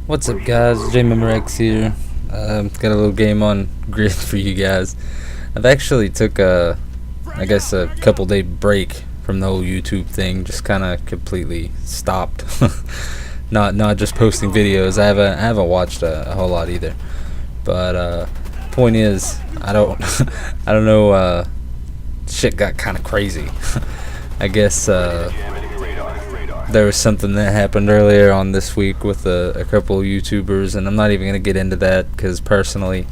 What's up, guys? JMemorex here. Got a little game on Grid for you guys. I've actually took a couple day break from the whole YouTube thing. Just kind of completely stopped. Not just posting videos. I haven't watched a whole lot either. But point is, I don't I don't know. Shit got kind of crazy. I guess. There was something that happened earlier on this week with a couple of YouTubers, and I'm not even going to get into that because personally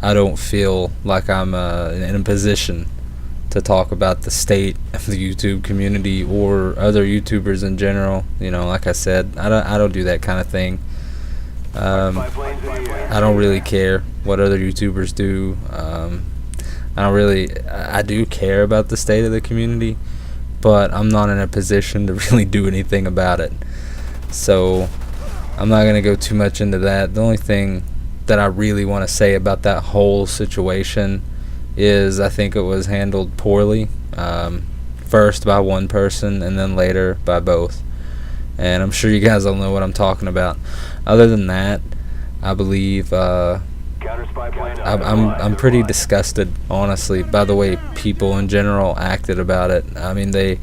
I don't feel like I'm in a position to talk about the state of the YouTube community or other YouTubers in general. You know, like I said, I don't do that kind of thing. I don't really care what other YouTubers do. I do care about the state of the community, but I'm not in a position to really do anything about it. So I'm not going to go too much into that. The only thing that I really want to say about that whole situation is I think it was handled poorly. First by one person and then later by both. And I'm sure you guys all know what I'm talking about. Other than that, I believe I'm pretty disgusted, honestly, by the way people in general acted about it. I mean, they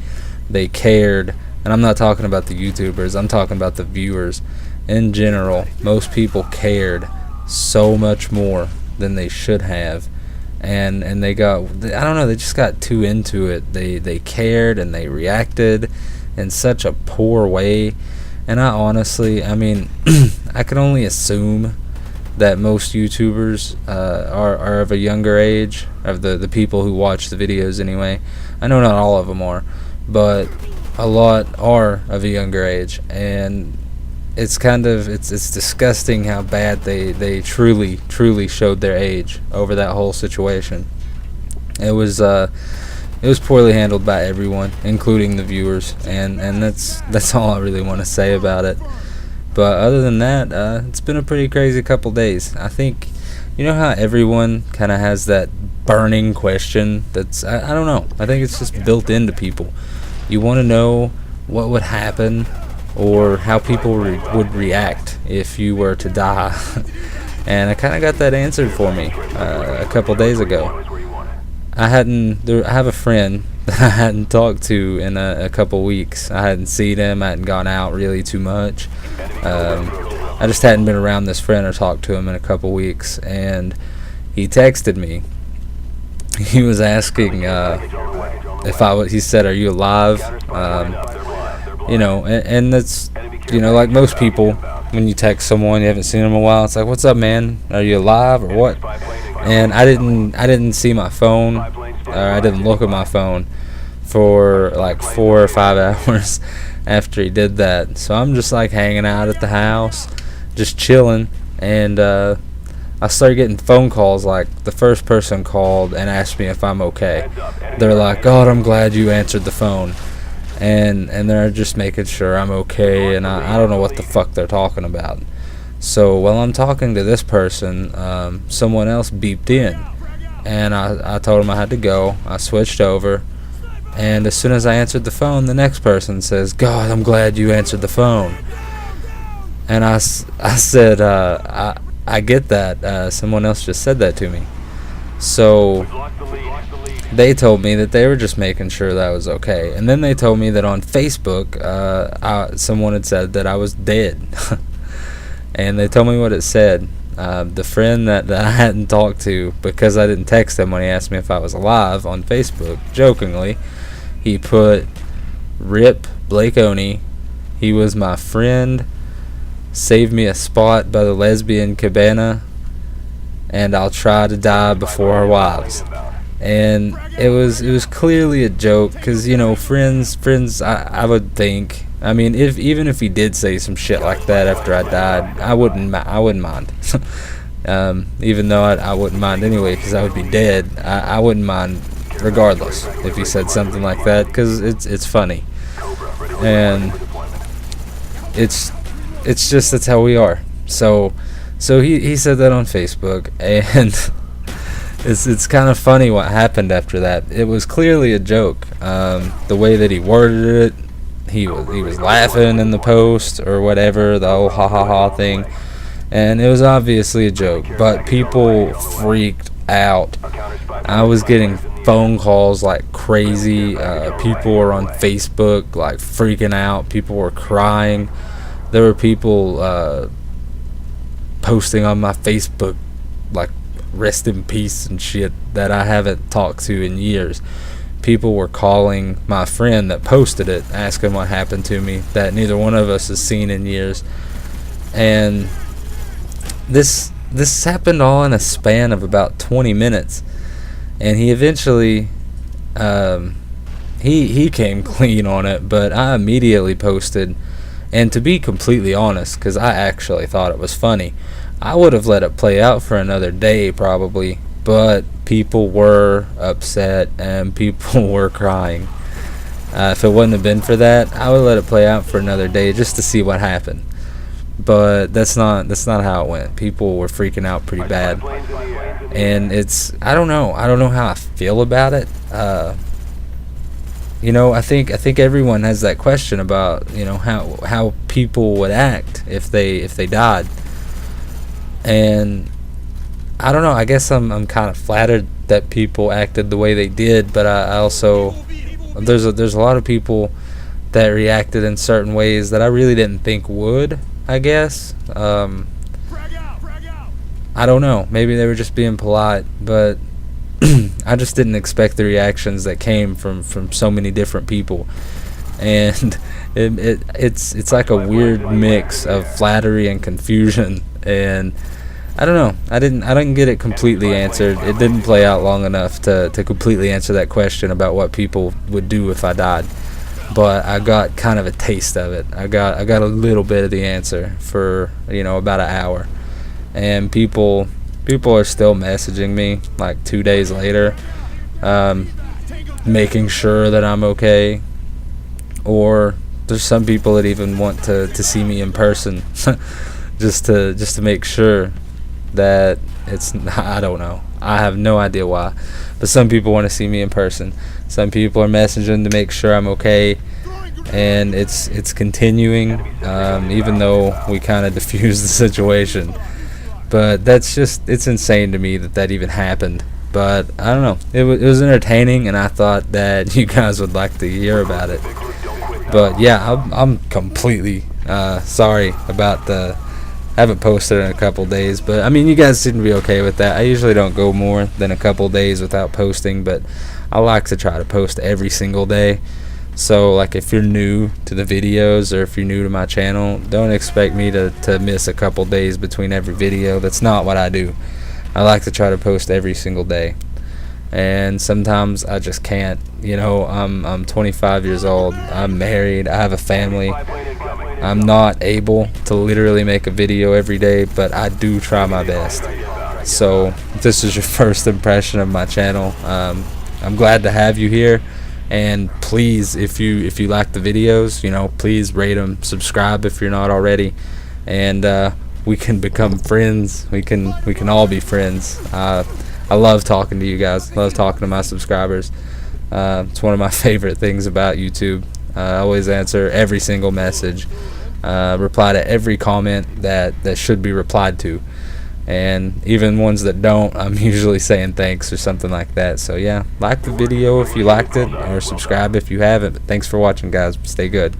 cared, and I'm not talking about the YouTubers. I'm talking about the viewers in general. Most people cared so much more than they should have, and I don't know, they just got too into it. They cared and they reacted in such a poor way, and I mean, I can only assume that most YouTubers are of a younger age, of the people who watch the videos anyway. I know not all of them are, but a lot are of a younger age, and it's disgusting how bad they truly showed their age over that whole situation. It was poorly handled by everyone, including the viewers, and that's all I really want to say about it. But other than that, it's been a pretty crazy couple days. I think, you know how everyone kind of has that burning question that's, I don't know, I think it's just built into people. You want to know what would happen or how people would react if you were to die. And I kind of got that answered for me a couple days ago. I have a friend that I hadn't talked to in a couple weeks. I hadn't seen him. I hadn't gone out really too much. I just hadn't been around this friend or talked to him in a couple weeks, and he texted me. He was asking he said, "Are you alive?" You know, and that's, you know, like most people, when you text someone you haven't seen them in a while, it's like, "What's up, man? Are you alive or what?" And I didn't see my phone, or I didn't look at my phone for like 4 or 5 hours after he did that. So I'm just like hanging out at the house, just chilling, and I started getting phone calls. Like, the first person called and asked me if I'm okay. They're like, "God, I'm glad you answered the phone," and they're just making sure I'm okay, and I don't know what the fuck they're talking about. So while I'm talking to this person, someone else beeped in, and I told him I had to go. I switched over, and as soon as I answered the phone, the next person says, "God, I'm glad you answered the phone." And I said, I get that. Someone else just said that to me. So they told me that they were just making sure that I was okay. And then they told me that on Facebook, someone had said that I was dead. And they told me what it said. The friend that I hadn't talked to, because I didn't text him when he asked me if I was alive on Facebook, jokingly, he put, "Rip Blake Oney. He was my friend. Saved me a spot by the lesbian cabana. And I'll try to die before our wives." And it was clearly a joke, because, you know, friends, I would think, I mean, even if he did say some shit like that after I died, I wouldn't mind. Even though I wouldn't mind anyway, because I would be dead. I wouldn't mind regardless if he said something like that, because it's funny, and it's just, that's how we are. So he said that on Facebook, and it's kind of funny what happened after that. It was clearly a joke. The way that he worded it, he was laughing in the post or whatever, the whole ha ha ha thing, and it was obviously a joke, but people freaked out. I was getting phone calls like crazy. People were on Facebook like freaking out. People were crying. There were people posting on my Facebook like rest in peace and shit that I haven't talked to in years. People were calling my friend that posted it, asking what happened to me, that neither one of us has seen in years. And this happened all in a span of about 20 minutes. And he eventually he came clean on it, but I immediately posted. And to be completely honest, because I actually thought it was funny, I would have let it play out for another day probably, but people were upset and people were crying. If it wouldn't have been for that, I would let it play out for another day just to see what happened. But that's not how it went. People were freaking out pretty bad, and I don't know how I feel about it. I think everyone has that question about how people would act if they died, and I don't know. I guess I'm kind of flattered that people acted the way they did, but I also there's a lot of people that reacted in certain ways that I really didn't think would. I guess I don't know. Maybe they were just being polite, but I just didn't expect the reactions that came from so many different people, and it's like a weird mix of flattery and confusion, and I don't know. I didn't get it completely answered. It didn't play out long enough to completely answer that question about what people would do if I died. But I got kind of a taste of it. I got a little bit of the answer for about an hour, and people are still messaging me like 2 days later, making sure that I'm okay. Or there's some people that even want to see me in person, just to make sure that it's. I don't know. I have no idea why, but some people want to see me in person. Some people are messaging to make sure I'm okay, and it's continuing, even though we kind of diffused the situation. But it's insane to me that even happened. But I don't know. It was entertaining, and I thought that you guys would like to hear about it. But yeah, I'm completely sorry about haven't posted in a couple days, but I mean, you guys seem to be okay with that. I usually don't go more than a couple days without posting, but I like to try to post every single day. So like, if you're new to the videos or if you're new to my channel, don't expect me to miss a couple days between every video. That's not what I do. I like to try to post every single day, and sometimes I just can't. I'm 25 years old. I'm married. I have a family. I'm not able to literally make a video every day, but I do try my best. So if this is your first impression of my channel, I'm glad to have you here. And please, if you like the videos, please rate them, subscribe if you're not already, and we can become friends. We can all be friends. I love talking to you guys. Love talking to my subscribers. It's one of my favorite things about YouTube. I always answer every single message, reply to every comment that should be replied to, and even ones that don't, I'm usually saying thanks or something like that. So yeah, like the video if you liked it, or subscribe if you haven't. But thanks for watching, guys. Stay good.